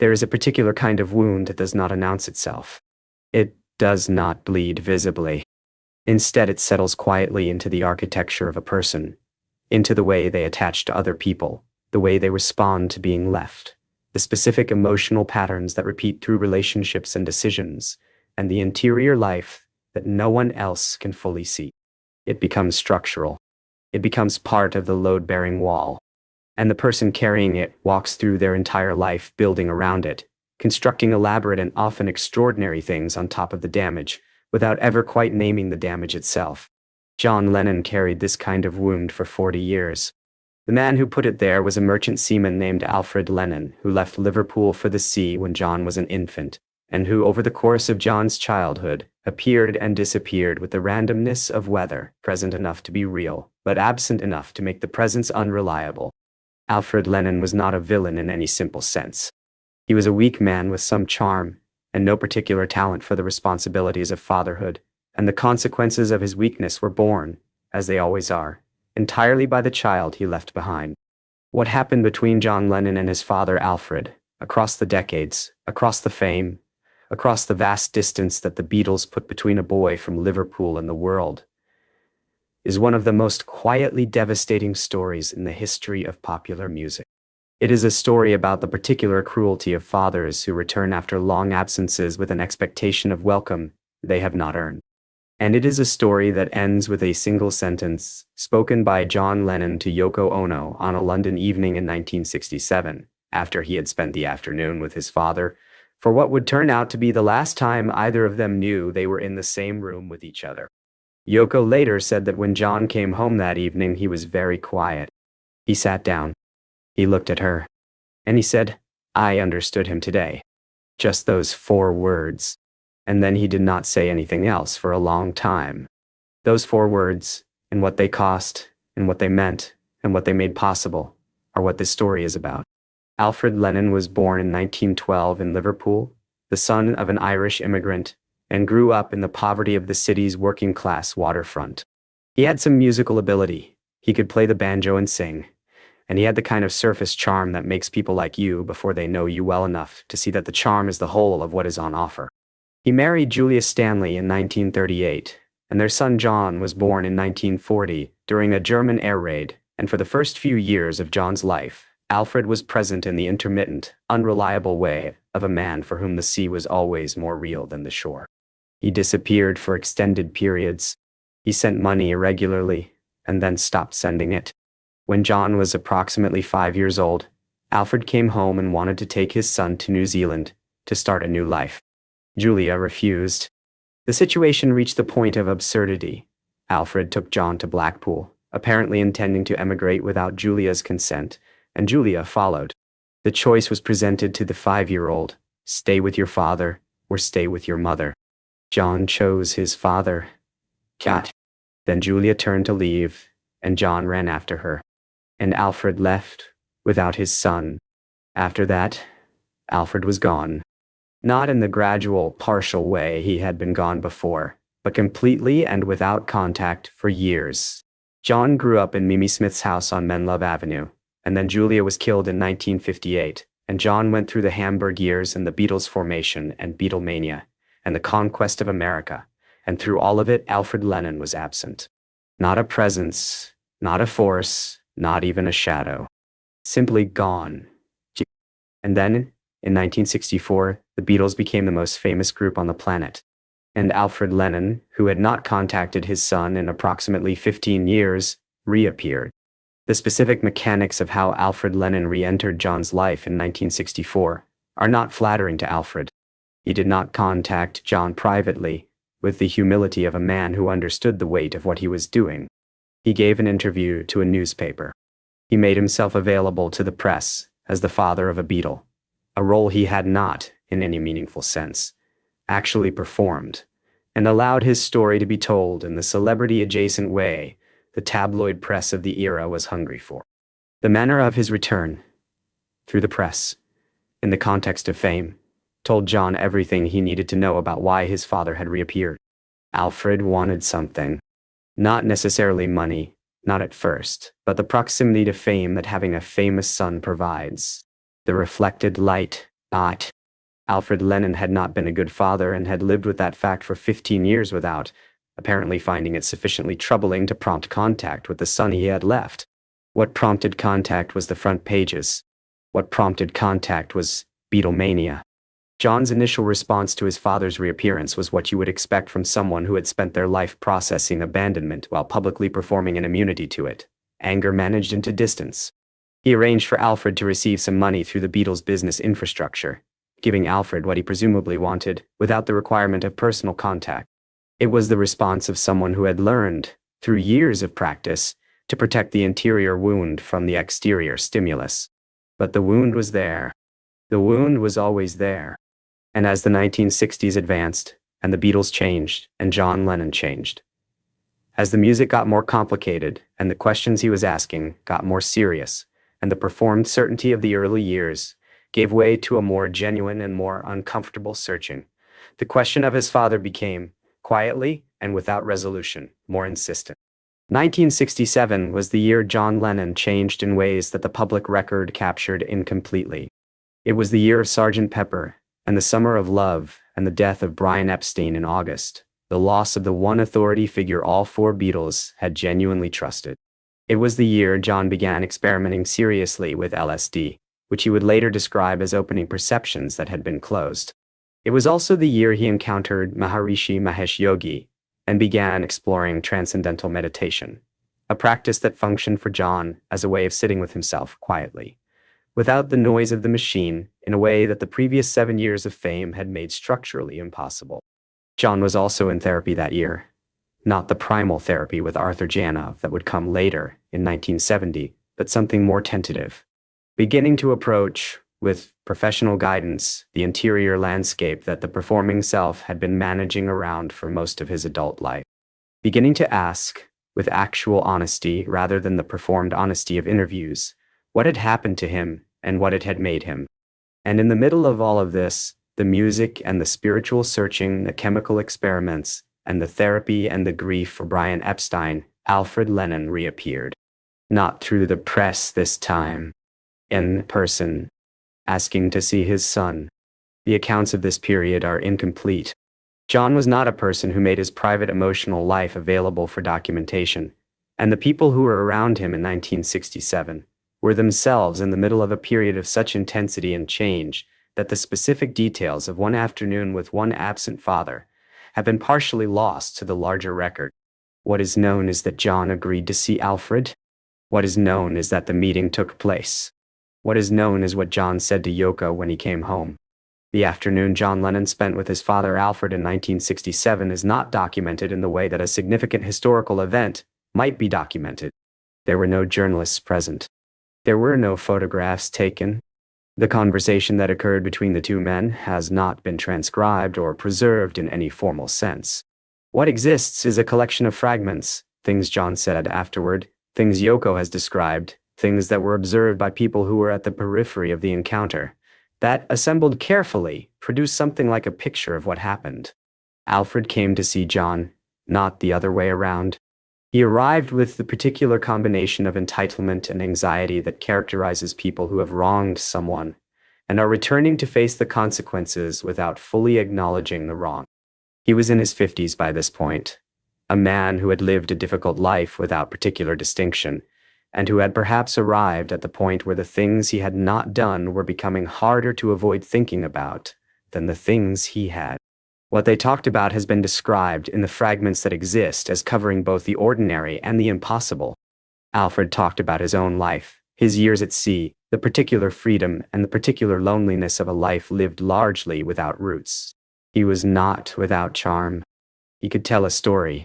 There is a particular kind of wound that does not announce itself. It does not bleed visibly. Instead, it settles quietly into the architecture of a person, into the way they attach to other people, the way they respond to being left, the specific emotional patterns that repeat through relationships and decisions, and the interior life that no one else can fully see. It becomes structural. It becomes part of the load-bearing wall. And the person carrying it walks through their entire life building around it, constructing elaborate and often extraordinary things on top of the damage, without ever quite naming the damage itself. John Lennon carried this kind of wound for 40 years. The man who put it there was a merchant seaman named Alfred Lennon, who left Liverpool for the sea when John was an infant, and who, over the course of John's childhood, appeared and disappeared with the randomness of weather, present enough to be real, but absent enough to make the presence unreliable. Alfred Lennon was not a villain in any simple sense. He was a weak man with some charm, and no particular talent for the responsibilities of fatherhood, and the consequences of his weakness were borne, as they always are, entirely by the child he left behind. What happened between John Lennon and his father Alfred, across the decades, across the fame, across the vast distance that the Beatles put between a boy from Liverpool and the world, is one of the most quietly devastating stories in the history of popular music. It is a story about the particular cruelty of fathers who return after long absences with an expectation of welcome they have not earned. And it is a story that ends with a single sentence spoken by John Lennon to Yoko Ono on a London evening in 1967, after he had spent the afternoon with his father, for what would turn out to be the last time either of them knew they were in the same room with each other. Yoko later said that when John came home that evening, he was very quiet. He sat down. He looked at her. And he said, "I understood him today." Just those 4 words. And then he did not say anything else for a long time. Those 4 words, and what they cost, and what they meant, and what they made possible, are what this story is about. Alfred Lennon was born in 1912 in Liverpool, the son of an Irish immigrant, and grew up in the poverty of the city's working-class waterfront. He had some musical ability. He could play the banjo and sing, and he had the kind of surface charm that makes people like you before they know you well enough to see that the charm is the whole of what is on offer. He married Julia Stanley in 1938, and their son John was born in 1940 during a German air raid, and for the first few years of John's life, Alfred was present in the intermittent, unreliable way of a man for whom the sea was always more real than the shore. He disappeared for extended periods. He sent money irregularly, and then stopped sending it. When John was approximately 5 years old, Alfred came home and wanted to take his son to New Zealand to start a new life. Julia refused. The situation reached the point of absurdity. Alfred took John to Blackpool, apparently intending to emigrate without Julia's consent, and Julia followed. The choice was presented to the 5-year-old: stay with your father or stay with your mother. John chose his father. Cat. Then Julia turned to leave, and John ran after her. And Alfred left without his son. After that, Alfred was gone. Not in the gradual, partial way he had been gone before, but completely and without contact for years. John grew up in Mimi Smith's house on Menlove Avenue, and then Julia was killed in 1958, and John went through the Hamburg years and the Beatles formation and Beatlemania, and the conquest of America, and through all of it, Alfred Lennon was absent. Not a presence, not a force, not even a shadow. Simply gone. And then, in 1964, the Beatles became the most famous group on the planet. And Alfred Lennon, who had not contacted his son in approximately 15 years, reappeared. The specific mechanics of how Alfred Lennon re-entered John's life in 1964 are not flattering to Alfred. He did not contact John privately, with the humility of a man who understood the weight of what he was doing. He gave an interview to a newspaper. He made himself available to the press as the father of a Beatle, a role he had not, in any meaningful sense, actually performed, and allowed his story to be told in the celebrity-adjacent way the tabloid press of the era was hungry for. The manner of his return, through the press, in the context of fame, told John everything he needed to know about why his father had reappeared. Alfred wanted something. Not necessarily money, not at first, but the proximity to fame that having a famous son provides. The reflected light, Not. Alfred Lennon had not been a good father and had lived with that fact for 15 years without, apparently finding it sufficiently troubling to prompt contact with the son he had left. What prompted contact was the front pages. What prompted contact was Beatlemania. John's initial response to his father's reappearance was what you would expect from someone who had spent their life processing abandonment while publicly performing an immunity to it, anger managed into distance. He arranged for Alfred to receive some money through the Beatles' business infrastructure, giving Alfred what he presumably wanted without the requirement of personal contact. It was the response of someone who had learned, through years of practice, to protect the interior wound from the exterior stimulus. But the wound was there. The wound was always there. And as the 1960s advanced, and the Beatles changed, and John Lennon changed, as the music got more complicated, and the questions he was asking got more serious, and the performed certainty of the early years gave way to a more genuine and more uncomfortable searching, the question of his father became, quietly and without resolution, more insistent. 1967 was the year John Lennon changed in ways that the public record captured incompletely. It was the year of Sgt. Pepper, and the summer of love, and the death of Brian Epstein in August, the loss of the one authority figure all four Beatles had genuinely trusted. It was the year John began experimenting seriously with LSD, which he would later describe as opening perceptions that had been closed. It was also the year he encountered Maharishi Mahesh Yogi and began exploring transcendental meditation, a practice that functioned for John as a way of sitting with himself quietly, without the noise of the machine, in a way that the previous 7 years of fame had made structurally impossible. John was also in therapy that year, not the primal therapy with Arthur Janov that would come later in 1970, but something more tentative, beginning to approach, with professional guidance, the interior landscape that the performing self had been managing around for most of his adult life, beginning to ask, with actual honesty rather than the performed honesty of interviews, what had happened to him and what it had made him. And in the middle of all of this, the music and the spiritual searching, the chemical experiments, and the therapy and the grief for Brian Epstein, Alfred Lennon reappeared. Not through the press this time. In person. Asking to see his son. The accounts of this period are incomplete. John was not a person who made his private emotional life available for documentation, and the people who were around him in 1967 were themselves in the middle of a period of such intensity and change that the specific details of one afternoon with one absent father have been partially lost to the larger record. What is known is that John agreed to see Alfred. What is known is that the meeting took place. What is known is what John said to Yoko when he came home. The afternoon John Lennon spent with his father Alfred in 1967 is not documented in the way that a significant historical event might be documented. There were no journalists present. There were no photographs taken. The conversation that occurred between the two men has not been transcribed or preserved in any formal sense. What exists is a collection of fragments, things John said afterward, things Yoko has described, things that were observed by people who were at the periphery of the encounter, that, assembled carefully, produced something like a picture of what happened. Alfred came to see John, not the other way around. He arrived with the particular combination of entitlement and anxiety that characterizes people who have wronged someone and are returning to face the consequences without fully acknowledging the wrong. He was in his 50s by this point, a man who had lived a difficult life without particular distinction, and who had perhaps arrived at the point where the things he had not done were becoming harder to avoid thinking about than the things he had. What they talked about has been described in the fragments that exist as covering both the ordinary and the impossible. Alfred talked about his own life, his years at sea, the particular freedom and the particular loneliness of a life lived largely without roots. He was not without charm. He could tell a story.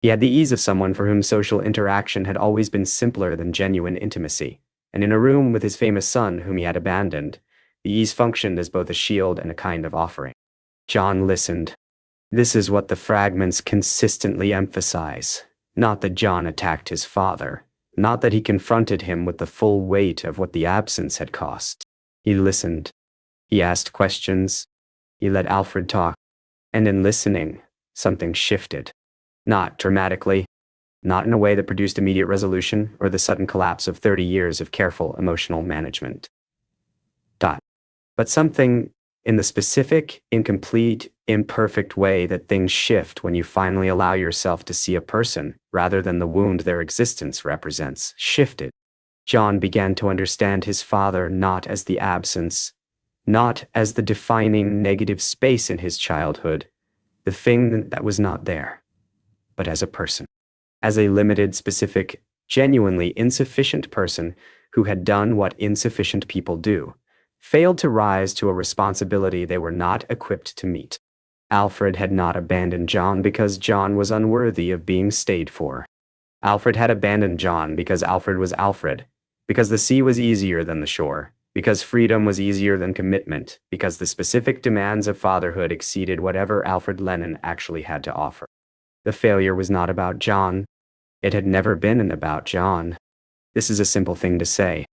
He had the ease of someone for whom social interaction had always been simpler than genuine intimacy, and in a room with his famous son whom he had abandoned, the ease functioned as both a shield and a kind of offering. John listened. This is what the fragments consistently emphasize. Not that John attacked his father, not that he confronted him with the full weight of what the absence had cost. He listened. He asked questions. He let Alfred talk. And in listening, something shifted. Not dramatically, not in a way that produced immediate resolution or the sudden collapse of 30 years of careful emotional management. but something in the specific, incomplete, imperfect way that things shift when you finally allow yourself to see a person rather than the wound their existence represents, shifted. John began to understand his father not as the absence, not as the defining negative space in his childhood, the thing that was not there, but as a person, as a limited, specific, genuinely insufficient person who had done what insufficient people do, failed to rise to a responsibility they were not equipped to meet. Alfred had not abandoned John because John was unworthy of being stayed for. Alfred had abandoned John because Alfred was Alfred, because the sea was easier than the shore, because freedom was easier than commitment, because the specific demands of fatherhood exceeded whatever Alfred Lennon actually had to offer. The failure was not about John. It had never been about John. This is a simple thing to say.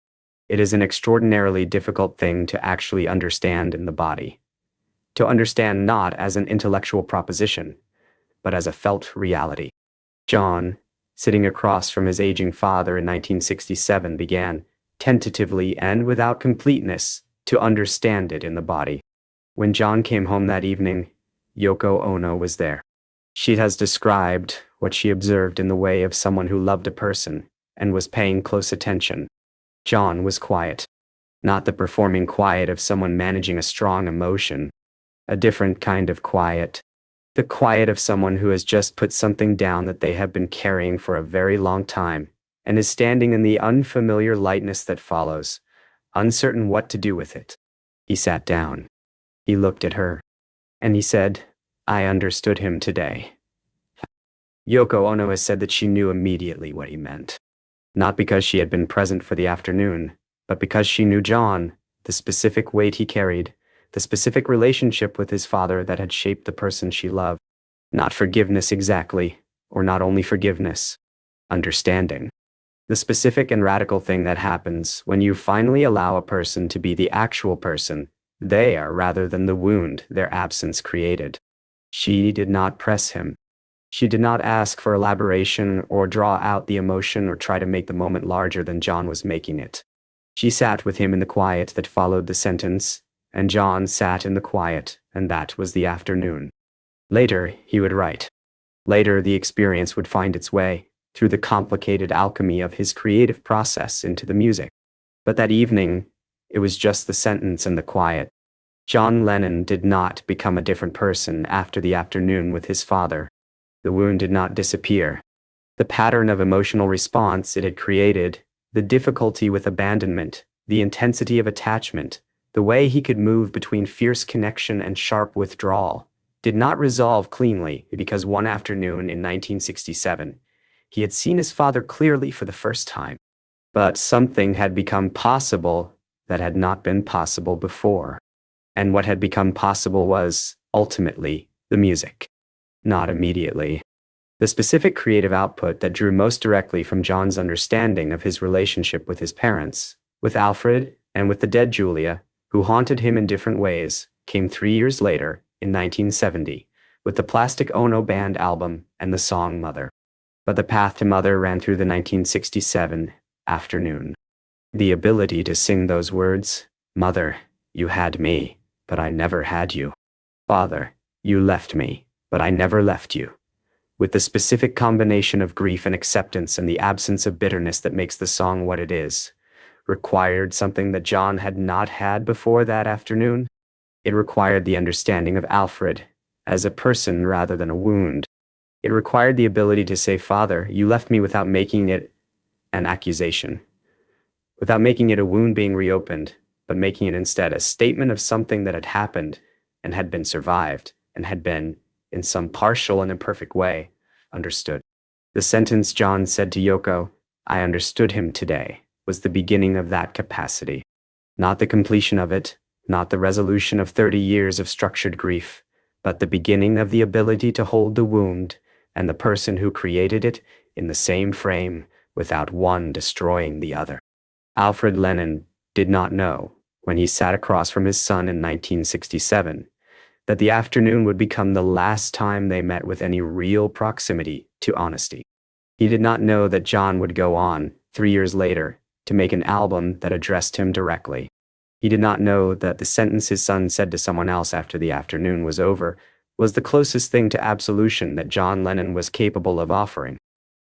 It is an extraordinarily difficult thing to actually understand in the body. To understand not as an intellectual proposition, but as a felt reality. John, sitting across from his aging father in 1967, began, tentatively and without completeness, to understand it in the body. When John came home that evening, Yoko Ono was there. She has described what she observed in the way of someone who loved a person and was paying close attention. John was quiet, not the performing quiet of someone managing a strong emotion, a different kind of quiet. The quiet of someone who has just put something down that they have been carrying for a very long time and is standing in the unfamiliar lightness that follows, uncertain what to do with it. He sat down. He looked at her, and he said, "I understood him today." Yoko Ono has said that she knew immediately what he meant. Not because she had been present for the afternoon, but because she knew John, the specific weight he carried, the specific relationship with his father that had shaped the person she loved. Not forgiveness exactly, or not only forgiveness. Understanding. The specific and radical thing that happens when you finally allow a person to be the actual person they are rather than the wound their absence created. She did not press him. She did not ask for elaboration or draw out the emotion or try to make the moment larger than John was making it. She sat with him in the quiet that followed the sentence, and John sat in the quiet, and that was the afternoon. Later, he would write. Later, the experience would find its way, through the complicated alchemy of his creative process, into the music. But that evening, it was just the sentence and the quiet. John Lennon did not become a different person after the afternoon with his father. The wound did not disappear. The pattern of emotional response it had created, the difficulty with abandonment, the intensity of attachment, the way he could move between fierce connection and sharp withdrawal, did not resolve cleanly because one afternoon in 1967, he had seen his father clearly for the first time. But something had become possible that had not been possible before. And what had become possible was, ultimately, the music. Not immediately. The specific creative output that drew most directly from John's understanding of his relationship with his parents, with Alfred, and with the dead Julia, who haunted him in different ways, came 3 years later, in 1970, with the Plastic Ono Band album and the song Mother. But the path to Mother ran through the 1967 afternoon. The ability to sing those words, "Mother, you had me, but I never had you. Father, you left me, but I never left you." With the specific combination of grief and acceptance and the absence of bitterness that makes the song what it is, required something that John had not had before that afternoon. It required the understanding of Alfred as a person rather than a wound. It required the ability to say, "Father, you left me," without making it an accusation, without making it a wound being reopened, but making it instead a statement of something that had happened and had been survived and had been, in some partial and imperfect way, understood. The sentence John said to Yoko, "I understood him today," was the beginning of that capacity. Not the completion of it, not the resolution of 30 years of structured grief, but the beginning of the ability to hold the wound and the person who created it in the same frame without one destroying the other. Alfred Lennon did not know, when he sat across from his son in 1967, that the afternoon would become the last time they met with any real proximity to honesty. He did not know that John would go on, 3 years later, to make an album that addressed him directly. He did not know that the sentence his son said to someone else after the afternoon was over was the closest thing to absolution that John Lennon was capable of offering.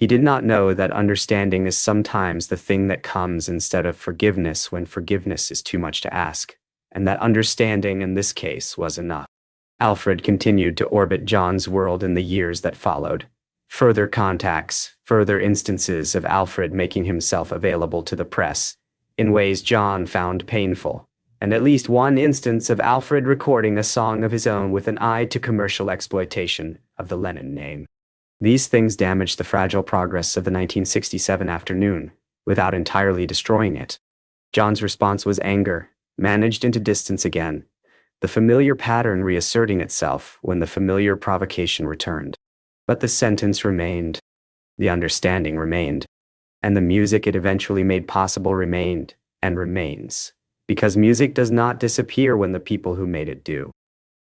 He did not know that understanding is sometimes the thing that comes instead of forgiveness when forgiveness is too much to ask, and that understanding in this case was enough. Alfred continued to orbit John's world in the years that followed. Further contacts, further instances of Alfred making himself available to the press, in ways John found painful, and at least one instance of Alfred recording a song of his own with an eye to commercial exploitation of the Lennon name. These things damaged the fragile progress of the 1967 afternoon, without entirely destroying it. John's response was anger, managed into distance again, the familiar pattern reasserting itself when the familiar provocation returned. But the sentence remained, the understanding remained, and the music it eventually made possible remained, and remains, because music does not disappear when the people who made it do.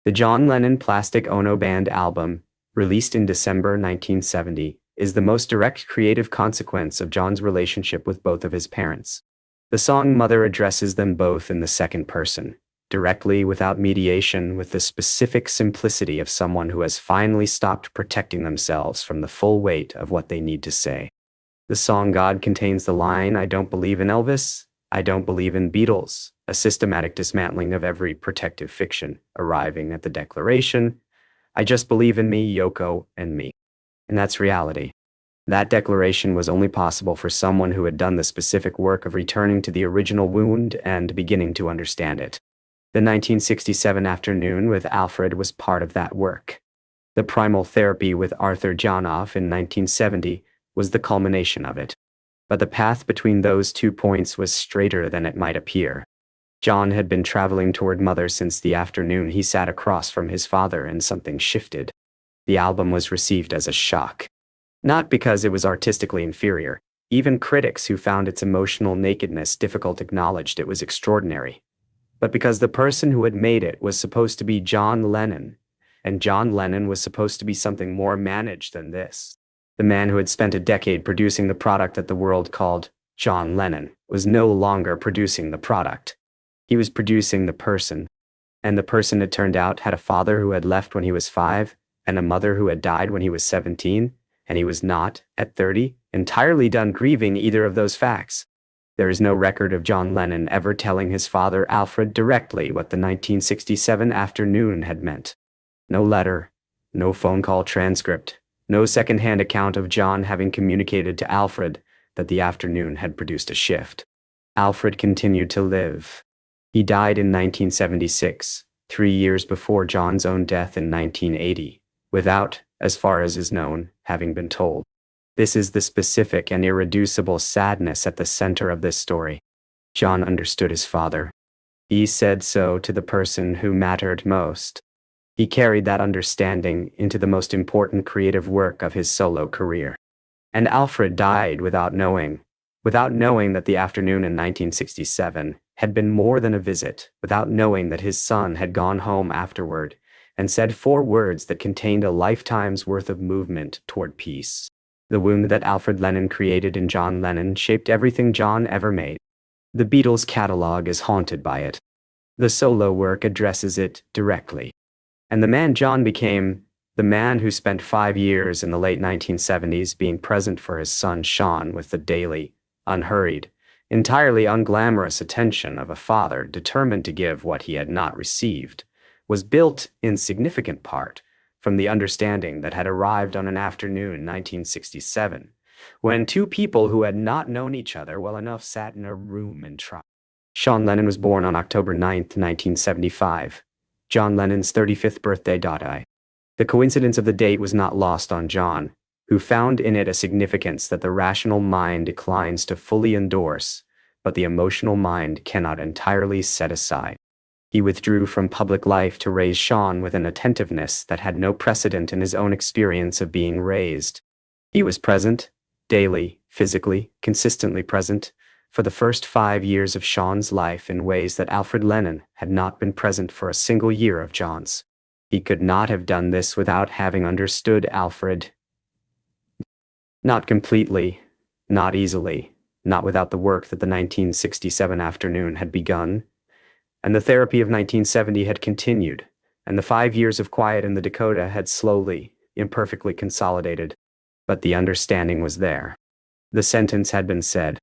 The John Lennon Plastic Ono Band album, released in December 1970, is the most direct creative consequence of John's relationship with both of his parents. The song Mother addresses them both in the second person, directly without mediation, with the specific simplicity of someone who has finally stopped protecting themselves from the full weight of what they need to say. The song God contains the line, "I don't believe in Elvis, I don't believe in Beatles," a systematic dismantling of every protective fiction, arriving at the declaration, "I just believe in me, Yoko, and me." And that's reality. That declaration was only possible for someone who had done the specific work of returning to the original wound and beginning to understand it. The 1967 afternoon with Alfred was part of that work. The primal therapy with Arthur Jonoff in 1970 was the culmination of it. But the path between those 2 points was straighter than it might appear. John had been traveling toward Mother since the afternoon he sat across from his father, and something shifted. The album was received as a shock. Not because it was artistically inferior. Even critics who found its emotional nakedness difficult acknowledged it was extraordinary. But because the person who had made it was supposed to be John Lennon, and John Lennon was supposed to be something more managed than this. The man who had spent a decade producing the product that the world called John Lennon was no longer producing the product. He was producing the person. And the person, it turned out, had a father who had left when he was 5, and a mother who had died when he was 17, and he was not, at 30, entirely done grieving either of those facts. There is no record of John Lennon ever telling his father Alfred directly what the 1967 afternoon had meant. No letter, no phone call transcript, no second-hand account of John having communicated to Alfred that the afternoon had produced a shift. Alfred continued to live. He died in 1976, 3 years before John's own death in 1980, without, as far as is known, having been told. This is the specific and irreducible sadness at the center of this story. John understood his father. He said so to the person who mattered most. He carried that understanding into the most important creative work of his solo career. And Alfred died without knowing that the afternoon in 1967 had been more than a visit, without knowing that his son had gone home afterward and said 4 words that contained a lifetime's worth of movement toward peace. The wound that Alfred Lennon created in John Lennon shaped everything John ever made. The Beatles' catalog is haunted by it. The solo work addresses it directly. And the man John became, the man who spent 5 years in the late 1970s being present for his son Sean with the daily, unhurried, entirely unglamorous attention of a father determined to give what he had not received, was built in significant part from the understanding that had arrived on an afternoon in 1967, when 2 people who had not known each other well enough sat in a room and tried. Sean Lennon was born on October 9, 1975. John Lennon's 35th birthday. The coincidence of the date was not lost on John, who found in it a significance that the rational mind declines to fully endorse, but the emotional mind cannot entirely set aside. He withdrew from public life to raise Sean with an attentiveness that had no precedent in his own experience of being raised. He was present, daily, physically, consistently present, for the first 5 years of Sean's life in ways that Alfred Lennon had not been present for a single year of John's. He could not have done this without having understood Alfred. Not completely, not easily, not without the work that the 1967 afternoon had begun, And the therapy of 1970 had continued, and the 5 years of quiet in the Dakota had slowly, imperfectly consolidated. But the understanding was there. The sentence had been said.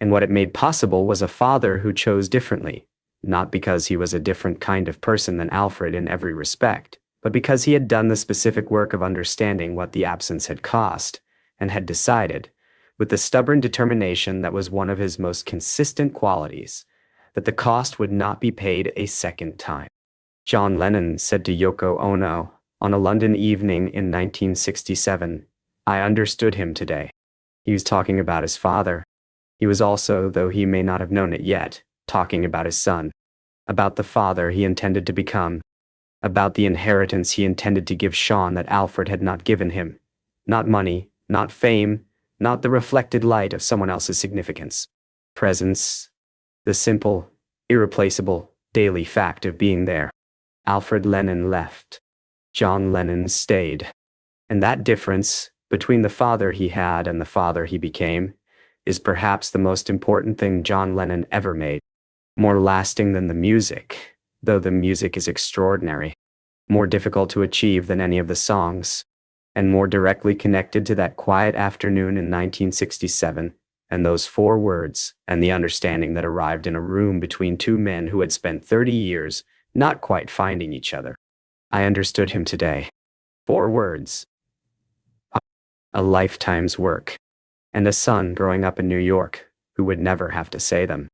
And what it made possible was a father who chose differently, not because he was a different kind of person than Alfred in every respect, but because he had done the specific work of understanding what the absence had cost, and had decided, with the stubborn determination that was one of his most consistent qualities, that the cost would not be paid a second time. John Lennon said to Yoko Ono on a London evening in 1967, "I understood him today." He was talking about his father. He was also, though he may not have known it yet, talking about his son, about the father he intended to become, about the inheritance he intended to give Sean that Alfred had not given him. Not money, not fame, not the reflected light of someone else's significance. Presence, the simple, irreplaceable, daily fact of being there. Alfred Lennon left. John Lennon stayed. And that difference, between the father he had and the father he became, is perhaps the most important thing John Lennon ever made. More lasting than the music, though the music is extraordinary. More difficult to achieve than any of the songs, and more directly connected to that quiet afternoon in 1967, and those 4 words, and the understanding that arrived in a room between 2 men who had spent 30 years not quite finding each other. I understood him today. 4 words. A lifetime's work. And a son growing up in New York who would never have to say them.